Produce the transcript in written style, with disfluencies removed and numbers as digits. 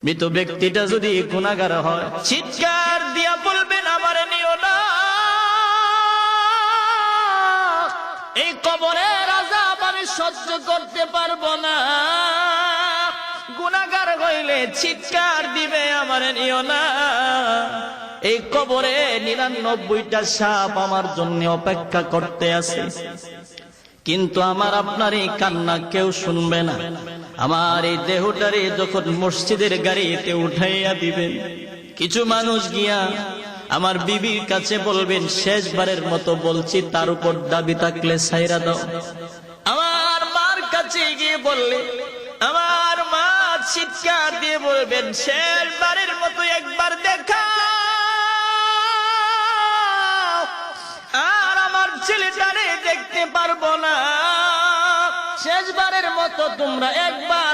মৃত ব্যক্তিটা যদি গুনাহগার হয়, চিৎকার দিয়া বলবেন আমারে নিও না, এই কবরের আযাব আমি সহ্য করতে পারবো না। গুনাহগার হইলে চিৎকার দিবে আমারে নিও না, এই কবরে 99টা সাপ আমার জন্য অপেক্ষা করতে আছে। কিন্তু আমার আপনার এই কান্না কেউ শুনবে না। আমার এই দেহটারে যখন মসজিদের গাড়িতে উঠাইয়া দিবেন, কিছু মানুষ গিয়া আমার বিবির কাছে বলবেন, শেষবারের মতো বলছি, তার উপর দাবি থাকলে ছাইরা দাও। আমার মার কাছে গিয়ে বললে আমার মা চিৎকার দিয়ে বলবেন, শেষবারের মতো একবার দেখা, আর আমার ছেলেটারে দেখতে পারবো না, শেষবারের মতো তোমরা একবার